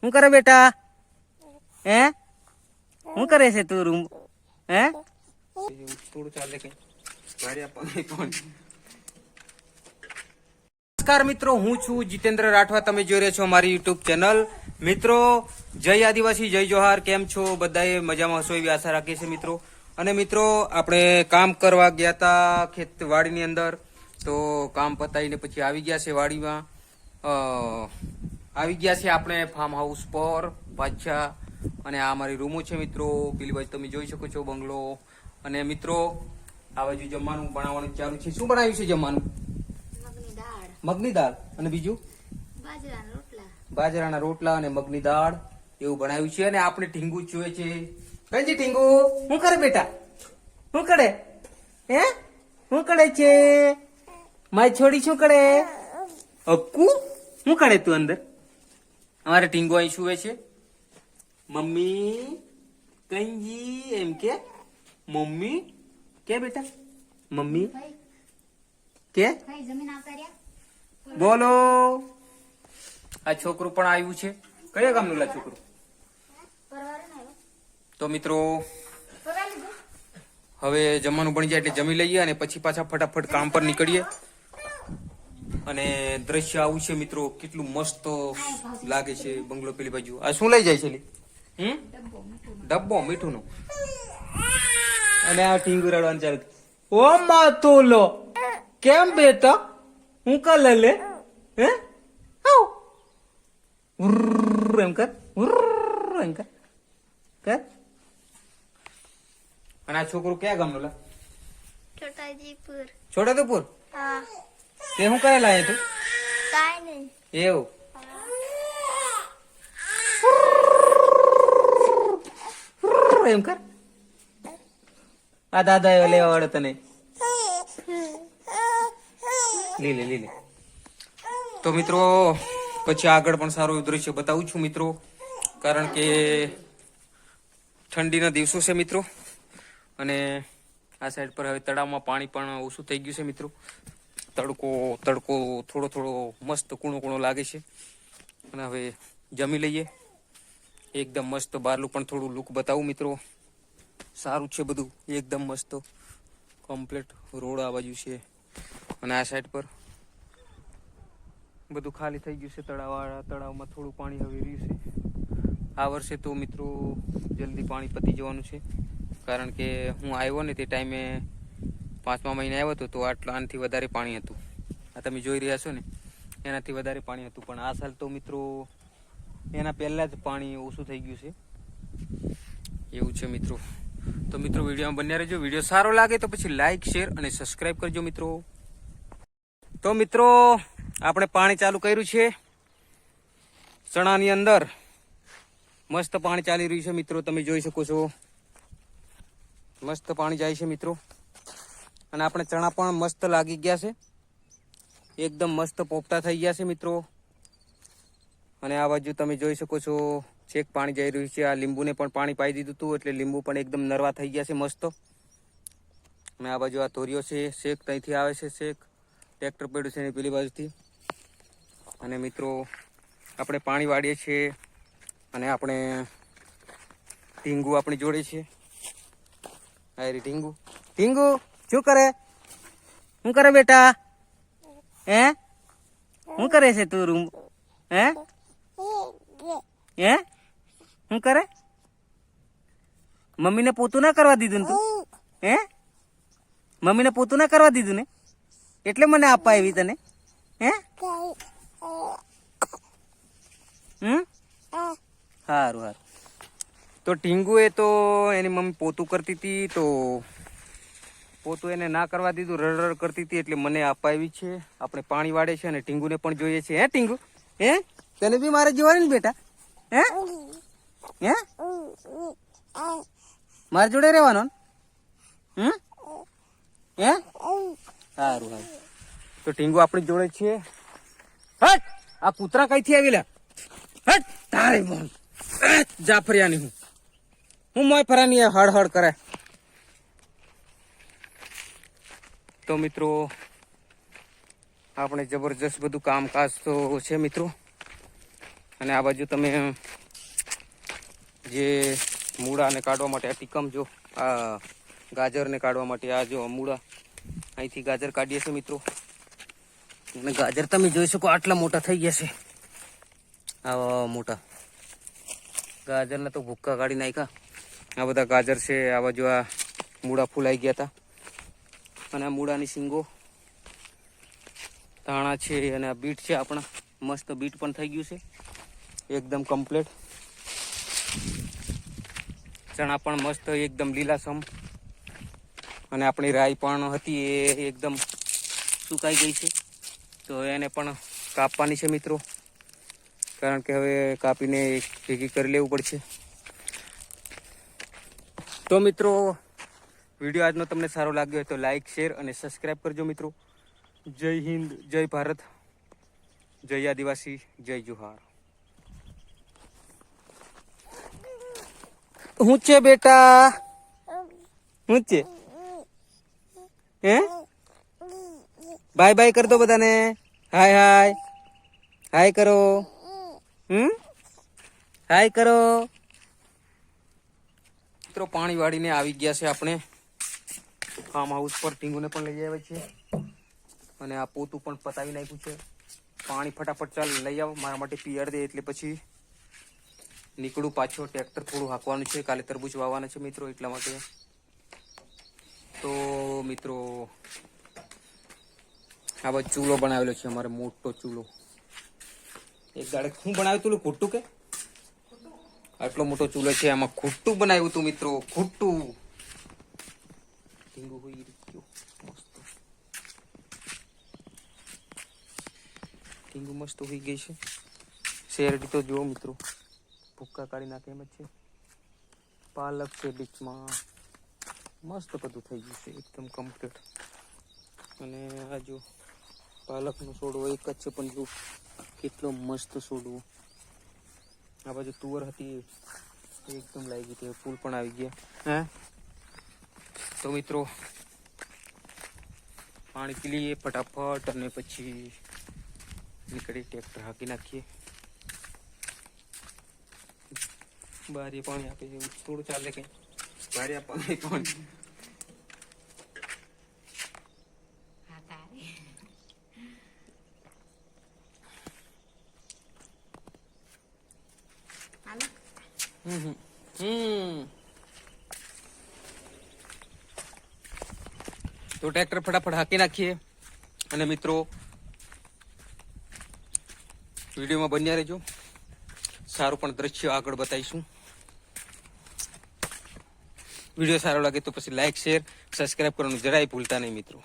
શું કરે બેટા? હે શું કરે છે તું રૂમ? હે થોડું ચાલે કઈ નમસ્કાર મિત્રો, હું છું જીતેન્દ્ર રાઠવા. તમે જોઈ રહ્યા છો મારી યુટ્યુબ ચેનલ. મિત્રો, જય આદિવાસી, જય જોહાર. કેમ છો બધાએ? મજામાં હશો એવી આશા રાખીએ છીએ મિત્રો. અને મિત્રો, આપણે કામ કરવા ગયા હતા ખેતવાડીની અંદર, તો કામ પતાવીને પછી આવી ગયા છે વાડીમાં. આવી ગયા છે આપણે ફાર્મ હાઉસ પર પાછા. અને આ મારી રૂમો છે મિત્રો. પેલી બાજુ તમે જોઈ શકો છો બંગલો. અને મિત્રો, આ બાજુ જમવાનું બનાવવાનું ચાલુ છે. શું બનાવ્યું છે જમવાનું? મગની દાળ અને બીજું બાજરાના રોટલા અને મગની દાળ એવું બનાવ્યું છે. અને આપણે ઢીંગુ જોઈએ છે. કઈ ઢીંગુ શું કરે બેટા? શું કરે? હે શું કરે છે મારી છોડી? શું કરે? અક્કુ શું કરે તું અંદર? અમારે ઢીંગુ અહીં સુવે છે. મમ્મી કંજી એમ કે મમ્મી કે બેટા મમ્મી કે બોલો. આ છોકરું પણ આવ્યું છે. કયા ગામનું લા છોકરું? તો મિત્રો, હવે જમવાનું બની જાય એટલે જમી લઈએ અને પછી પાછા ફટાફટ કામ પર નીકળીએ. અને દ્રશ્ય આવું છે મિત્રો, કેટલું મસ્ત લાગે છે બંગલો પેલી બાજુ. આ શું લઈ જાય છે? ડબ્બો મીઠું નો. અને આ ટીંગુ રડવાનું ચાલુ. ઓ માતુલો કેમ બેટા? હું કા લે હે એમ કર એમ કર કર. અને આ છોકરું ક્યાં ગામનું લા? છોટાજીપુર. છોટાઉદેપુર? હા. તે શું કરેલા એ તું? કાઈ નહીં. એવું? એમ કર. આ દાદા એવા લેવા વાળો તને. લીલે લીલે. તો મિત્રો, પછી આગળ પણ સારું દ્રશ્ય બતાવું છું મિત્રો, કારણ કે ઠંડીના દિવસો છે મિત્રો. અને આ સાઈડ પર હવે તળાવમાં પાણી પણ ઓછું થઈ ગયું છે મિત્રો. તડકો થોડો થોડો મસ્ત કૂણો કૂણો લાગે છે. અને હવે જમી લઈએ. એકદમ મસ્ત બહારનું પણ થોડું લુક બતાવું મિત્રો. સારું છે બધું, એકદમ મસ્ત કમ્પ્લીટ રોડ આ બાજુ છે. અને આ સાઈડ પર બધું ખાલી થઈ ગયું છે. તળાવમાં થોડું પાણી હવે રહ્યું છે. આ વર્ષે તો મિત્રો જલ્દી પાણી પતી જવાનું છે, કારણ કે હું આવ્યો ને તે ટાઈમે 5મા મહિને આવ્યો હતો તો આનાથી વધારે પાણી હતું. આ તમે જોઈ રહ્યા છો ને, એનાથી વધારે પાણી હતું. પણ આ સાલ તો મિત્રો એના પહેલા જ પાણી ઓછું થઈ ગયું છે. એવું છે મિત્રો. તો મિત્રો, વિડીયોમાં બન્યા રહેજો. વિડીયો સારો લાગે તો પછી લાઈક, શેર અને સબસ્ક્રાઈબ કરજો મિત્રો. તો મિત્રો, આપણે પાણી ચાલુ કર્યું છે ચણાની અંદર. મસ્ત પાણી ચાલી રહ્યું છે મિત્રો, તમે જોઈ શકો છો. મસ્ત પાણી જાય છે મિત્રો. અને આપણે ચણા પણ મસ્ત લાગી ગયા છે, એકદમ મસ્ત પોપટા થઈ ગયા છે મિત્રો. અને આ બાજુ તમે જોઈ શકો છો છેક પાણી જઈ રહ્યું છે. આ લીંબુને પણ પાણી પાઈ દીધું હતું એટલે લીંબુ પણ એકદમ નરવા થઈ ગયા છે મસ્ત. અને આ બાજુ આ ધોરીઓ છે, શેક ત્યાંથી આવે છે. શેક ટ્રેક્ટર પડ્યું છે પેલી બાજુથી. અને મિત્રો, આપણે પાણી વાળીએ છીએ. અને આપણે ઢીંગુ આપણી જોડે છે. અરે ઢીંગુ શું કરે? શું કરે બેટા? હે શું કરે છે તું રૂમ? હે હે શું કરે? મમ્મીને પોતું ના કરવા દીધું ને તું? હે મમ્મીને પોતું ના કરવા દીધું ને એટલે મને આપવા આવી તને? હે સારું. તો ટીંગુ એ તો એની મમ્મી પોતું કરતી હતી, તો પોતું એને ના કરવા દીધું, રડ કરતી હતી એટલે મને આપવા આવી છે. આપણે પાણી વાળે છે અને ટીંગુને પણ જોઈએ છે. હે ટીંગુ? હે તને બી મારે જોવાની ને બેટા? હે હે મારી જોડે રહેવાનો? હે સારું. તો ટીંગુ આપણી જોડે છે. હટ! આ કૂતરા કઈથી આવેલા? હટ! તારે જાફરિયાની હું મોય ફરાની હળ કરે. તો મિત્રો, આપણે જબરજસ્ત બધું કામકાજ તો છે મિત્રો. અને આ બાજુ તમે જે મૂળાને કાઢવા માટે આ ટીકમ જો આ ગાજરને કાઢવા માટે આ જો મૂળા અહીંથી ગાજર કાઢીએ છીએ મિત્રો. અને ગાજર તમે જોઈ શકો આટલા મોટા થઈ ગયા છે. આવા મોટા ગાજરના તો ભૂક્કા કાઢી નાખ્યા. આ બધા ગાજર છે. આ બાજુ આ મૂળા ફૂલાઈ ગયા હતા અને આ મૂળાની શીંગો ધાણા છે અને આ બીટ છે આપણા. મસ્ત બીટ પણ થઈ ગયું છે એકદમ કમ્પ્લીટ. ચણા પણ મસ્ત એકદમ લીલાછમ અને આપણી રાઈ પણ હતી એ એકદમ સુકાઈ ગઈ છે. તો એને પણ કાપવાની છે મિત્રો, કારણ કે હવે કાપીને ભેગી કરી લેવું પડશે. તો મિત્રો વિડીયો આજનો તમને સારો લાગ્યો હોય તો લાઈક, શેર અને સબસ્ક્રાઈબ કરજો મિત્રો. જય હિન્દ, જય ભારત, જય આદિવાસી, જય જોહાર. હું છે બેટા? હું છે? હે બાય બાય કર દો બધાને. હાય હાય હાય કરો. હાય કરો મિત્રો. પાણી વાળીને આવી ગયા છે આપણે ફાર્મ હાઉસ પર. ટીંગુને પણ લઈ આવ્યા છે અને આ પોતું પણ પતાવી નાખ્યું છે. પાણી ફટાફટ ચાલ લઈ આવ, મારા માટે પિયર દે એટલે પછી નીકળું પાછો. ટ્રેક્ટર થોડું હાંકવાનું છે, કાલે તરબૂચ વાવવાના છે મિત્રો, એટલા માટે. તો મિત્રો આ બાજુ ચૂલો બનાવેલો છે અમારે, મોટો ચૂલો. એક દાડે શું બનાવ્યું તું ખોટું કે? આટલો મોટો ચૂલો છે, આમાં ખોટું બનાવ્યું તું મિત્રો, ખોટું. ઢીંગું હોઈ ગયું મસ્ત. ઢીંગું મસ્ત હોઈ ગઈ છે. શેરડી તો જુઓ મિત્રો, ભૂક્કા કાઢી નાખે એમ જ છે. પાલક છે બીચમાં, મસ્ત બધું થઈ ગયું છે એકદમ કમ્પ્લીટ. અને આ જો પાલકનો છોડવો એક જ છે પણ જો કેટલો મસ્ત છોડવો. આ બાજુ તુવર હતી એકદમ લાગી ગઈ, ફૂલ પણ આવી ગયા. હે તો મિત્રો પાણી પી લઈએ ફટાફટ અને પછી નીકળી ટ્રેક્ટર હાંકી નાખીએ. બારી પાણી આપે એવું થોડું ચાલે કઈ. બારી આપવાનું પાણી તો ટ્રેક્ટર ફટાફટ હાંકી નાખીએ. અને મિત્રો વિડીયોમાં બન્યા રહેજો, સારું પણ દ્રશ્ય આગળ બતાવીશું. વિડીયો સારો લાગે તો પછી લાઈક, શેર, સબસ્ક્રાઈબ કરવાનું જરાય ભૂલતા નહીં મિત્રો.